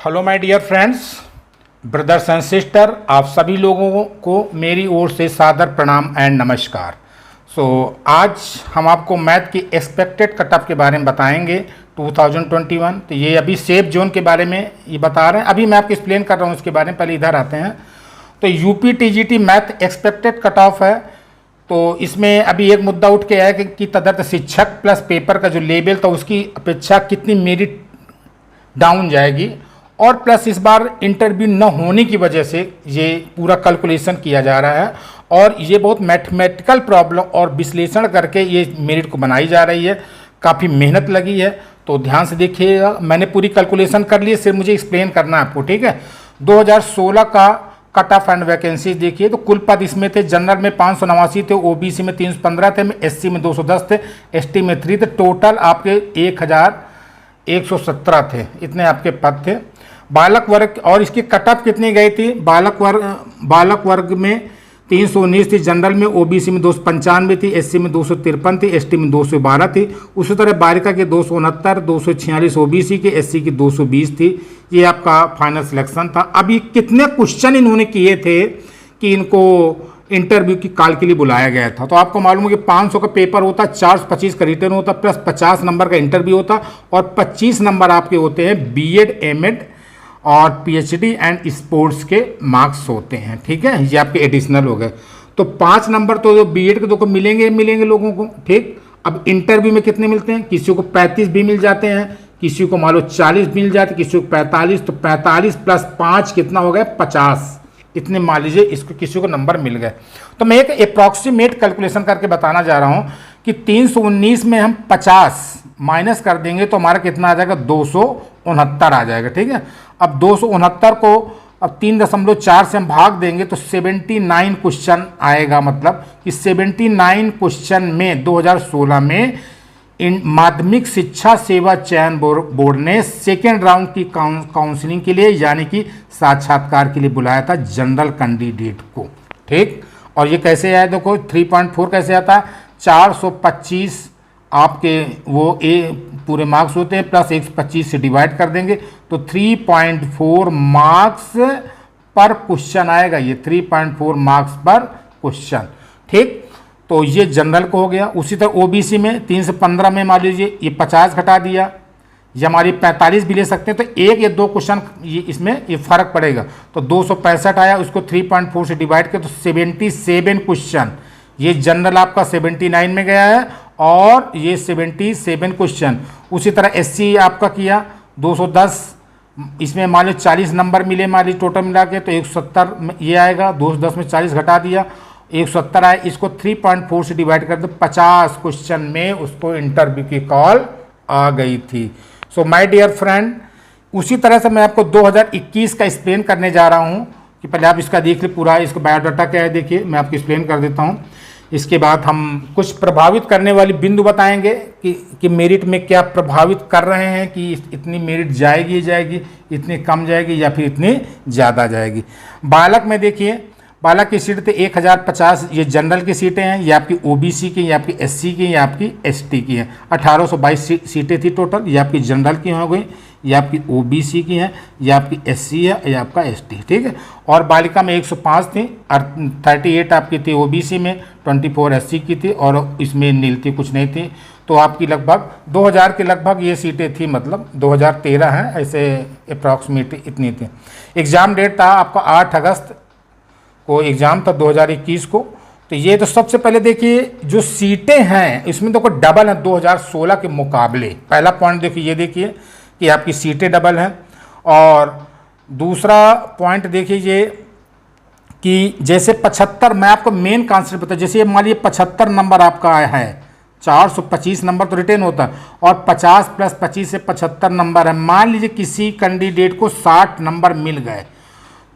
Hello my dear friends, brothers and sister, आप सभी लोगों को मेरी ओर से सादर प्रणाम एंड नमस्कार। आज हम आपको मैथ की एक्सपेक्टेड कटऑफ के बारे में बताएंगे 2021। तो ये अभी सेफ जोन के बारे में ये बता रहे हैं, अभी मैं आपको एक्सप्लेन कर रहा हूँ इसके बारे में। पहले इधर आते हैं। तो UP TGT math expected cutoff है। तो इसमें अभी एक मुद्दा उठ के आया कि तदर्थ शिक्षक प्लस पेपर का जो लेवल था उसकी अपेक्षा कितनी मेरिट डाउन जाएगी, और प्लस इस बार इंटरव्यू न होने की वजह से ये पूरा कैलकुलेशन किया जा रहा है, और ये बहुत मैथमेटिकल प्रॉब्लम और विश्लेषण करके ये मेरिट को बनाई जा रही है। काफ़ी मेहनत लगी है, तो ध्यान से देखिएगा। मैंने पूरी कैलकुलेशन कर ली है, सिर्फ मुझे एक्सप्लेन करना है आपको, ठीक है। 2016 का कट ऑफ एंड वैकेंसी देखिए। तो कुल पद इसमें थे, जनरल में 589 थे, ओबीसी में 315 थे, एससी में 210 थे, एसटी में 3 थे। टोटल आपके 1117 थे, इतने आपके पद थे। बालक वर्ग, और इसकी कट ऑफ कितनी गई थी? बालक वर्ग में 319 थी, जनरल में ओबीसी में 295 थी, एससी में 253 थी, एसटी में 212 थी। उसी तरह बालिका के 269, 246 ओबीसी के, एससी की 220 थी। ये आपका फाइनल सिलेक्शन था। अब ये कितने क्वेश्चन इन्होंने किए थे कि इनको इंटरव्यू की कॉल के लिए बुलाया गया था? तो आपको मालूम है कि 500 का पेपर होता, 425 का रिटर्न होता, प्लस 50 नंबर का इंटरव्यू होता, और 25 नंबर आपके होते हैं बीएड, एमएड और पीएचडी एंड स्पोर्ट्स के मार्क्स होते हैं, ठीक है। ये आपके एडिशनल हो गए। तो 5 नंबर तो बीएड के तो मिलेंगे लोगों को, ठीक। अब इंटरव्यू में कितने मिलते हैं? किसी को 35 भी मिल जाते हैं, किसी को मान लो 40 मिल जाते, किसी को 45। तो 45 प्लस 5 कितना हो गया? 50। इतने मान लीजिए इसको किसी को नंबर मिल गए। तो मैं एक अप्रॉक्सीमेट कैलकुलेशन करके बताना जा रहा हूँ कि 319 में हम 50 माइनस कर देंगे तो हमारा कितना आ जाएगा? 269 आ जाएगा, ठीक है। अब 269 को अब 3.4 से हम भाग देंगे तो 79 क्वेश्चन आएगा। मतलब कि 79 क्वेश्चन में 2016 में माध्यमिक शिक्षा सेवा चयन बोर्ड ने सेकेंड राउंड की काउंसलिंग के लिए, यानी कि साक्षात्कार के लिए बुलाया था जनरल कैंडिडेट को, ठीक। और ये कैसे आया? देखो 3.4 कैसे आता है? 425 आपके वो पूरे मार्क्स होते हैं, प्लस 125 से डिवाइड कर देंगे तो 3.4 मार्क्स पर क्वेश्चन आएगा। ये 3.4 मार्क्स पर क्वेश्चन, ठीक। तो ये जनरल को हो गया। उसी तरह ओबीसी में 3 से 15 में मान लीजिए ये 50 घटा दिया, ये हमारी 45 भी ले सकते हैं। तो एक या दो क्वेश्चन ये इसमें ये फर्क पड़ेगा। तो 265 आया, उसको 3.4 से डिवाइड किया तो 77 क्वेश्चन। ये जनरल आपका 79 में गया है, और ये 77 क्वेश्चन। उसी तरह एससी आपका किया 210, इसमें मान लो 40 नंबर मिले, मान लीजिए टोटल मिला के तो 170 ये आएगा। 210 में 40 घटा दिया, 170 आया। इसको 3.4 से डिवाइड कर दो, 50 क्वेश्चन में उसको इंटरव्यू की कॉल आ गई थी। सो माय डियर फ्रेंड, उसी तरह से मैं आपको 2021 का एक्सप्लेन करने जा रहा हूँ कि पहले आप इसका देख ले पूरा, इसका बायोडाटा क्या है। देखिए मैं आपको एक्सप्लेन कर देता हूँ। इसके बाद हम कुछ प्रभावित करने वाली बिंदु बताएंगे कि मेरिट में क्या प्रभावित कर रहे हैं, कि इतनी मेरिट जाएगी, इतनी कम जाएगी या फिर इतनी ज़्यादा जाएगी। बालक में देखिए, बालक की सीट थे 1050, ये जनरल की सीटें हैं, ये आपकी ओबीसी की, ये आपकी एससी की, ये आपकी एसटी की हैं। 1822 सीटें थी टोटल, ये आपकी जनरल की हो गई, ये आपकी ओबीसी की हैं, ये आपकी एससी है, ये आपका एसटी, ठीक है। और बालिका में 105 थी, और 38 आपकी थी ओबीसी में, 24 एससी की थी, और इसमें नील थी, कुछ नहीं थी। तो आपकी लगभग 2000 के लगभग ये सीटें थी, मतलब 2013 है, ऐसे अप्रॉक्सीमेट इतनी थी। एग्ज़ाम डेट था आपका 8 अगस्त को एग्ज़ाम था 2021 को। तो ये तो सबसे पहले देखिए जो सीटें हैं इसमें तो कोई डबल है 2016 के मुकाबले। पहला पॉइंट देखिए, ये देखिए कि आपकी सीटें डबल हैं। और दूसरा पॉइंट देखिए ये कि जैसे 75, मैं आपको मेन कॉन्सेप्ट बता, जैसे मान लीजिए 75 नंबर आपका आया है, 425 नंबर तो रिटेन होता है, और 50 प्लस 25 से 75 नंबर है। मान लीजिए किसी कैंडिडेट को 60 नंबर मिल गए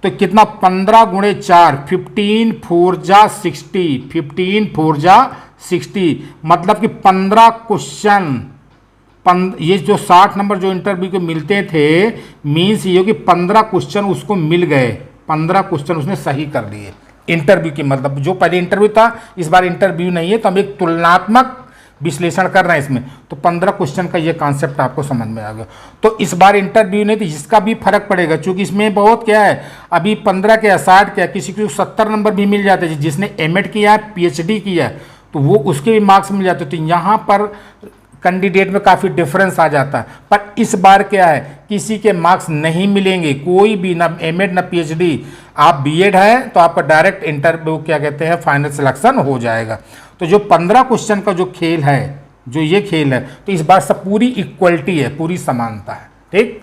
तो कितना? 15 गुणे 4, 15 4 जा 60, 15 4 जा 60, मतलब कि 15 क्वेश्चन। ये जो 60 नंबर जो इंटरव्यू को मिलते थे, मीन्स ये कि 15 क्वेश्चन उसको मिल गए, 15 क्वेश्चन उसने सही कर लिए इंटरव्यू की। मतलब जो पहले इंटरव्यू था, इस बार इंटरव्यू नहीं है। तो हम एक तुलनात्मक विश्लेषण कर रहे हैं इसमें, तो 15 क्वेश्चन का ये कॉन्सेप्ट आपको समझ में आ गया। तो इस बार इंटरव्यू नहीं थी, जिसका भी फर्क पड़ेगा, क्योंकि इसमें बहुत क्या है, अभी 15 के 60 क्या, किसी को 70 नंबर भी मिल जाते हैं, जिसने एमएड किया है, पीएचडी किया है, तो वो उसके भी मार्क्स मिल जाते। तो यहाँ पर कैंडिडेट में काफ़ी डिफरेंस आ जाता है। पर इस बार क्या है, किसी के मार्क्स नहीं मिलेंगे, कोई भी, ना एमएड ना पीएचडी, आप बीएड है तो आपका डायरेक्ट इंटरव्यू क्या कहते हैं, फाइनल सिलेक्शन हो जाएगा। तो जो 15 क्वेश्चन का जो खेल है, जो ये खेल है, तो इस बार सब पूरी इक्वलिटी है, पूरी समानता है। ठीक,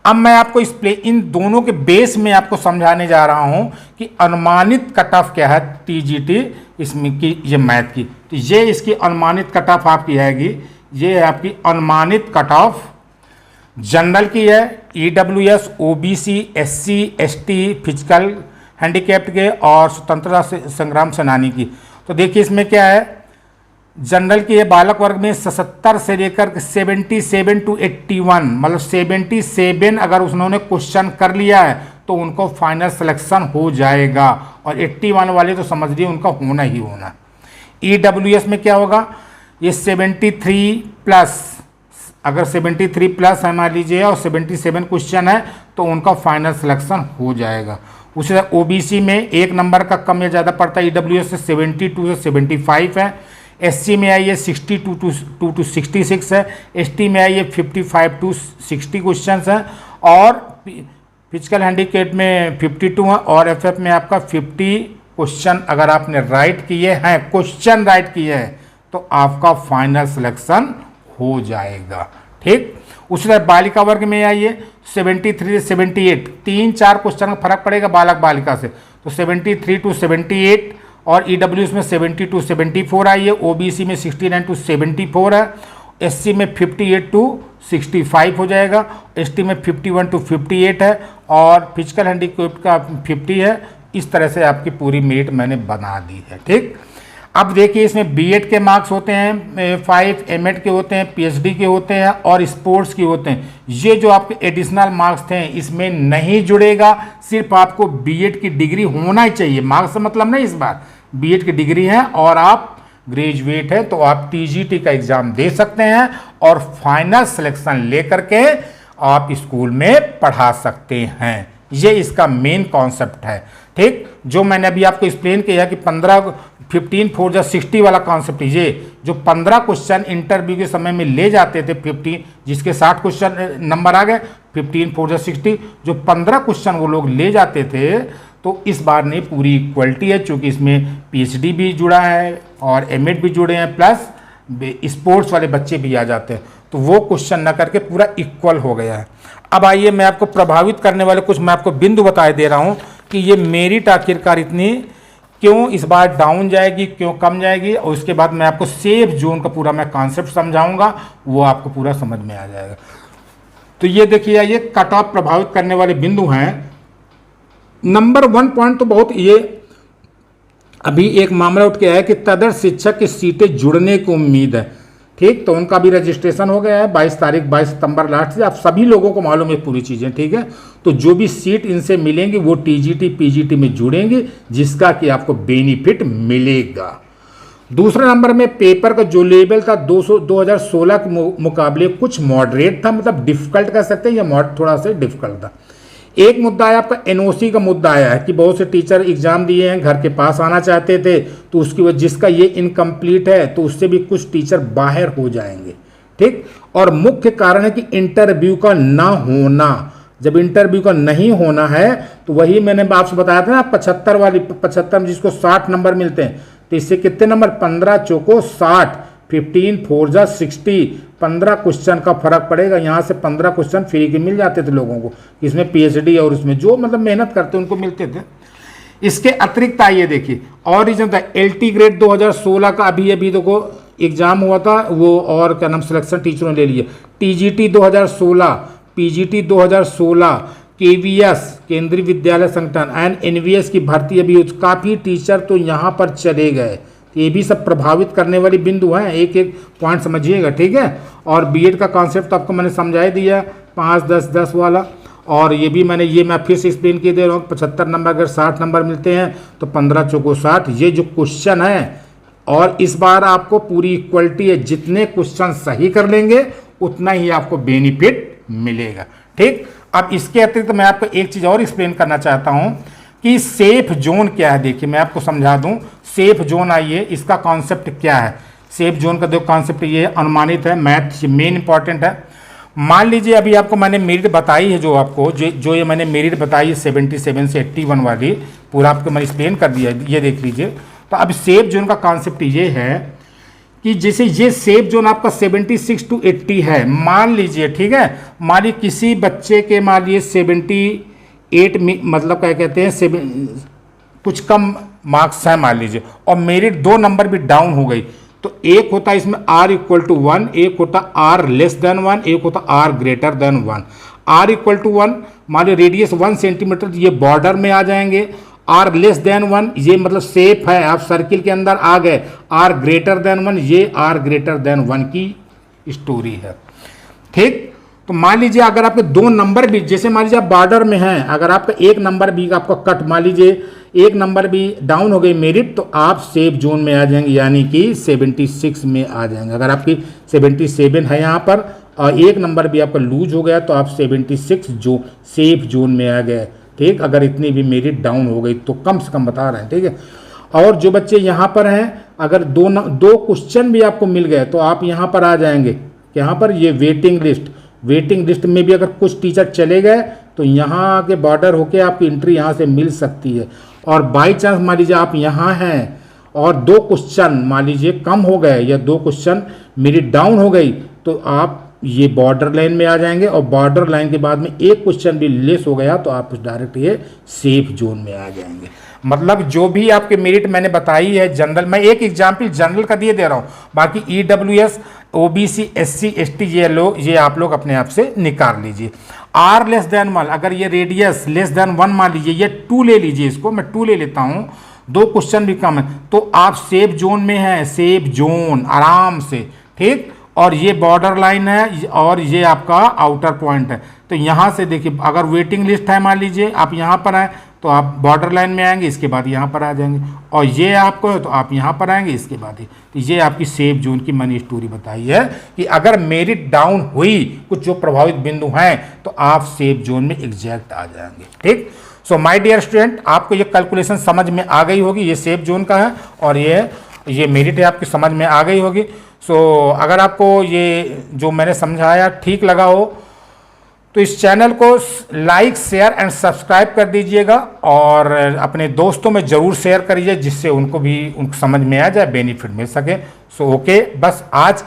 अब मैं आपको इन दोनों के बेस में आपको समझाने जा रहा हूं कि अनुमानित कट ऑफ क्या है टीजीटी इसमें की, ये मैथ की। तो ये इसकी अनुमानित कट ऑफ आपकी आएगी, ये है आपकी अनुमानित कट ऑफ जनरल की है, EWS, OBC, SC, ST, physical handicapped के और स्वतंत्रता संग्राम सेनानी की। तो देखिए इसमें क्या है, जनरल की है बालक वर्ग में 77 से लेकर 77 टू 81, मतलब 77 अगर उन्होंने क्वेश्चन कर लिया है तो उनको फाइनल सिलेक्शन हो जाएगा, और 81 वाले तो समझ लिए उनका होना ही होना। ईडब्ल्यूएस में क्या होगा, ये 73 प्लस, अगर 73 प्लस है मान लीजिए और 77 क्वेश्चन है तो उनका फाइनल सिलेक्शन हो जाएगा। उसी तरह ओबीसी में एक नंबर का कम या ज़्यादा पड़ता है, ईडब्ल्यूएस से 72 से 75 है, एससी में आई है 62 टू 66 है, एसटी में आई है 55 टू 60 क्वेश्चन है, और फिजिकल हैंडीकैप में 52 है, और एफएफ में आपका 50 क्वेश्चन अगर आपने राइट किए हैं, क्वेश्चन राइट किए हैं, तो आपका फाइनल सिलेक्शन हो जाएगा। ठीक, उसी तरह बालिका वर्ग में आइए 73 से 78, 3-4 क्वेश्चन का फर्क पड़ेगा बालक बालिका से, तो 73 टू 78, और ईडब्ल्यूएस में 70 टू 74 आई है, ओबीसी में 69 टू 74 है, एससी में 58 टू 65 हो जाएगा, एसटी में 51 टू 58 है, और फिजिकल हैंडीकैप का 50 है। इस तरह से आपकी पूरी मेरिट मैंने बना दी है। ठीक, अब देखिए इसमें बीएड के मार्क्स होते हैं 5, एमएड के होते हैं, पीएचडी के होते हैं, और स्पोर्ट्स के होते हैं। ये जो आपके एडिशनल मार्क्स थे इसमें नहीं जुड़ेगा, सिर्फ आपको बीएड की डिग्री होना ही चाहिए, मार्क्स से मतलब नहीं। इस बार बीएड की डिग्री है और आप ग्रेजुएट है तो आप टीजीटी का एग्जाम दे सकते हैं और फाइनल सिलेक्शन लेकर के आप स्कूल में पढ़ा सकते हैं। ये इसका मेन कॉन्सेप्ट है। ठीक, जो मैंने अभी आपको एक्सप्लेन किया कि 15 4 जा 60 वाला कॉन्सेप्ट, ये जो 15 क्वेश्चन इंटरव्यू के समय में ले जाते थे 15, जिसके 60 क्वेश्चन नंबर आ गए, 15 4 जा 60, जो 15 क्वेश्चन वो लोग ले जाते थे, तो इस बार नहीं, पूरी इक्वलिटी है, क्योंकि इसमें पीएचडी भी जुड़ा है और एमएड भी जुड़े हैं, प्लस स्पोर्ट्स वाले बच्चे भी आ जाते हैं, तो वो क्वेश्चन ना करके पूरा इक्वल हो गया है। अब आइए मैं आपको प्रभावित करने वाले कुछ मैं आपको बिंदु बता दे रहा हूँ कि ये मेरिट आखिरकार इतनी क्यों इस बार डाउन जाएगी, क्यों कम जाएगी, और उसके बाद मैं आपको सेफ जोन का पूरा मैं कॉन्सेप्ट समझाऊंगा, वो आपको पूरा समझ में आ जाएगा। तो ये देखिए, ये कट ऑफ प्रभावित करने वाले बिंदु हैं। नंबर 1 पॉइंट तो बहुत, ये अभी एक मामला उठ के आया कि तदर्थ शिक्षक की सीटें जुड़ने की उम्मीद है। ठीक, तो उनका भी रजिस्ट्रेशन हो गया है 22 सितंबर लास्ट से। आप सभी लोगों को मालूम है पूरी चीज़ें। ठीक है, तो जो भी सीट इनसे मिलेंगी वो टीजीटी पीजीटी में जुड़ेंगे, जिसका कि आपको बेनिफिट मिलेगा। दूसरे नंबर में पेपर का जो लेवल था 2016 के मुकाबले कुछ मॉडरेट था, मतलब डिफिकल्ट कह सकते हैं, या थोड़ा सा डिफिकल्ट था। एक मुद्दा है आपका एनओसी का मुद्दा आया है कि बहुत से टीचर एग्जाम दिए हैं, घर के पास आना चाहते थे, तो उसकी वजह जिसका ये इनकम्प्लीट है तो उससे भी कुछ टीचर बाहर हो जाएंगे। ठीक, और मुख्य कारण है कि इंटरव्यू का ना होना। जब इंटरव्यू का नहीं होना है तो वही मैंने आपसे बताया था ना, 75 में जिसको 60 नंबर मिलते हैं, तो इससे कितने नंबर, 15 चौको 60, 15 4 जा 60, 15 क्वेश्चन का फर्क पड़ेगा। यहाँ से 15 क्वेश्चन फ्री के मिल जाते थे लोगों को, इसमें पीएचडी और इसमें जो मतलब मेहनत करते उनको मिलते थे। इसके अतिरिक्त आइए देखिए, और रीजन था एलटी ग्रेड 2016 का अभी देखो एग्जाम हुआ था वो, और क्या नाम सिलेक्शन टीचरों ने ले लिया। टीजीटी 2016, पीजीटी 2016, केवीएस केंद्रीय विद्यालय संगठन एंड एनवीएस की भर्ती अभी, काफ़ी टीचर तो यहाँ पर चले गए। ये भी सब प्रभावित करने वाली बिंदु हैं, एक एक पॉइंट समझिएगा। ठीक है, और बीएड का कॉन्सेप्ट आपको मैंने समझा दिया 5 10 10 वाला, और ये भी मैं फिर से एक्सप्लेन किए दे रहा हूँ। 75 नंबर अगर 60 नंबर मिलते हैं तो 15 चौको 60। ये जो क्वेश्चन है और इस बार आपको पूरी इक्वलिटी है, जितने क्वेश्चन सही कर लेंगे उतना ही आपको बेनिफिट मिलेगा। ठीक, अब इसके अतिरिक्त मैं आपको एक चीज़ और एक्सप्लेन करना चाहता हूं कि सेफ जोन क्या है। देखिए मैं आपको समझा दूं, सेफ जोन, आइए इसका कॉन्सेप्ट क्या है। सेफ जोन का जो कॉन्सेप्ट ये अनुमानित है, मैथ मेन इंपॉर्टेंट है। मान लीजिए अभी आपको मैंने मेरिट बताई है, जो आपको जो ये मैंने मेरिट बताई है 77 से 81 वाली, पूरा आपको मैंने एक्सप्लेन कर दिया है, ये देख लीजिए। तो अब सेफ जोन का कॉन्सेप्ट ये है कि जैसे ये सेफ जोन आपका 76 to 80 है, मान लीजिए, ठीक है, मान लीजिए किसी बच्चे के मान लीजिए 78 में, मतलब क्या कहते हैं, कुछ कम मार्क्स हैं मान लीजिए, और मेरिट 2 नंबर भी डाउन हो गई, तो एक होता है इसमें r इक्वल टू 1, एक होता r लेस देन 1, एक होता r greater than 1। r equal to 1 मान लीजिए रेडियस 1 सेंटीमीटर, ये बॉर्डर में आ जाएंगे। r लेस देन 1 ये मतलब सेफ है, आप सर्किल के अंदर आ गए। r ग्रेटर देन 1 ये r ग्रेटर देन 1 की स्टोरी है। ठीक, तो मान लीजिए अगर आपके 2 नंबर भी, जैसे मान लीजिए आप बॉर्डर में हैं, अगर आपका एक नंबर भी आपका कट, मान लीजिए एक नंबर भी डाउन हो गई मेरिट, तो आप सेफ जोन में आ जाएंगे, यानी कि 76 में आ जाएंगे। अगर आपकी 77 है यहाँ पर और एक नंबर भी आपका लूज हो गया, तो आप 76 जो सेफ जोन में आ गए। ठीक, अगर इतनी भी मेरिट डाउन हो गई तो कम से कम बता रहे हैं। ठीक है, और जो बच्चे यहाँ पर हैं, अगर दो क्वेश्चन भी आपको मिल गए तो आप यहाँ पर आ जाएंगे। यहाँ पर ये वेटिंग लिस्ट में भी अगर कुछ टीचर चले गए तो यहाँ आके बॉर्डर होके आपकी एंट्री यहाँ से मिल सकती है। और बाई चांस मान लीजिए आप यहाँ हैं और 2 क्वेश्चन मान लीजिए कम हो गए या 2 क्वेश्चन मेरिट डाउन हो गई, तो आप ये बॉर्डर लाइन में आ जाएंगे, और बॉर्डर लाइन के बाद में एक क्वेश्चन भी लेस हो गया तो आप डायरेक्ट ये सेफ जोन में आ जाएंगे। मतलब जो भी आपके मेरिट मैंने बताई है जनरल, मैं एक एग्जाम्पल जनरल का दिए दे रहा हूँ, बाकी EWS OBC SC ST ये आप लोग अपने आप से निकाल लीजिए। r लेस देन 1, अगर ये रेडियस लेस देन 1 मान लीजिए, ये 2 ले लीजिए, इसको मैं 2 ले लेता हूँ, 2 क्वेश्चन भी कम है, तो आप सेफ जोन में हैं, सेफ जोन आराम से। ठीक, और ये बॉर्डर लाइन है और ये आपका आउटर पॉइंट है। तो यहाँ से देखिए, अगर वेटिंग लिस्ट है मान लीजिए आप यहाँ पर आए तो आप बॉर्डर लाइन में आएंगे, इसके बाद यहाँ पर आ जाएंगे, और ये आपको है तो आप यहाँ पर आएंगे, इसके बाद ही। तो ये आपकी सेफ जोन की मैंने स्टोरी बताई है कि अगर मेरिट डाउन हुई, कुछ जो प्रभावित बिंदु हैं, तो आप सेफ जोन में एग्जैक्ट आ जाएंगे। ठीक, सो माय डियर स्टूडेंट, आपको ये कैलकुलेशन समझ में आ गई होगी, ये सेफ जोन का है और ये मेरिट है आपकी समझ में आ गई होगी। सो अगर आपको ये जो मैंने समझाया ठीक लगा हो तो इस चैनल को लाइक शेयर एंड सब्सक्राइब कर दीजिएगा, और अपने दोस्तों में ज़रूर शेयर करिए, जिससे उनको समझ में आ जाए, बेनिफिट मिल सके। सो ओके, बस आज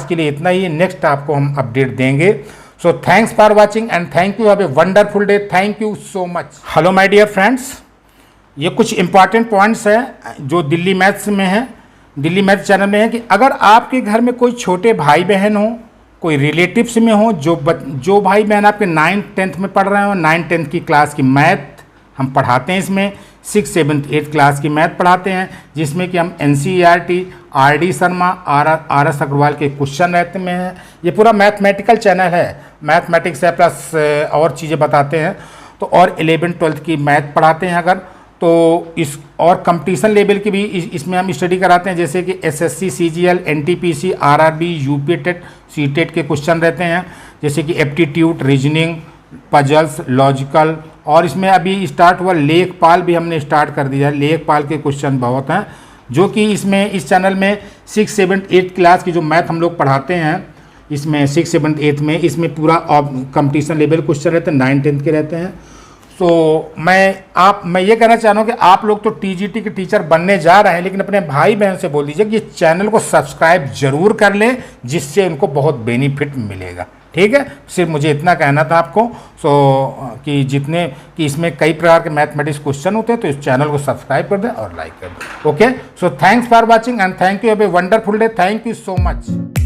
के लिए इतना ही, नेक्स्ट आपको हम अपडेट देंगे। So thanks for watching and thank you, have a wonderful day, thank you so much. Hello my dear friends, ये कुछ इंपॉर्टेंट पॉइंट्स हैं जो दिल्ली मैथ्स में है, दिल्ली मैथ चैनल में है, कि अगर आपके घर में कोई छोटे भाई बहन हो, कोई रिलेटिव्स में हो, जो भाई बहन आपके 9th 10th में पढ़ रहे हो, 9th 10th की क्लास की मैथ हम पढ़ाते हैं, इसमें 6th 7th 8th क्लास की मैथ पढ़ाते हैं, जिसमें कि हम NCERT RD Sharma RS Agarwal के क्वेश्चन रहते में हैं। ये पूरा मैथमेटिकल चैनल है, मैथमेटिक्स है प्लस और चीज़ें बताते हैं। तो और 11th 12th की मैथ पढ़ाते हैं अगर, तो इस और कंपटीशन लेवल की भी इसमें हम स्टडी कराते हैं, जैसे कि SSC CGL NTPC RRB UP TET CTET के क्वेश्चन रहते हैं, जैसे कि एप्टीट्यूड, रीजनिंग, पजल्स, लॉजिकल, और इसमें अभी स्टार्ट हुआ लेखपाल भी हमने स्टार्ट कर दिया है। लेखपाल के क्वेश्चन बहुत हैं, जो कि इसमें इस चैनल में 6th 7th 8th क्लास की जो मैथ हम लोग पढ़ाते हैं, इसमें 6th 7th 8th में इसमें पूरा कंपटीशन लेवल क्वेश्चन रहते हैं, 9th 10th के रहते हैं। तो मैं ये कहना चाह रहा हूँ कि आप लोग तो TGT के टीचर बनने जा रहे हैं, लेकिन अपने भाई बहन से बोल दीजिए कि ये चैनल को सब्सक्राइब जरूर कर लें, जिससे उनको बहुत बेनिफिट मिलेगा। ठीक है, सिर्फ मुझे इतना कहना था आपको। कि इसमें कई प्रकार के मैथमेटिक्स क्वेश्चन होते हैं, तो इस चैनल को सब्सक्राइब कर दें और लाइक कर दें। Okay, so thanks for watching and thank you, have a wonderful day, thank you so much.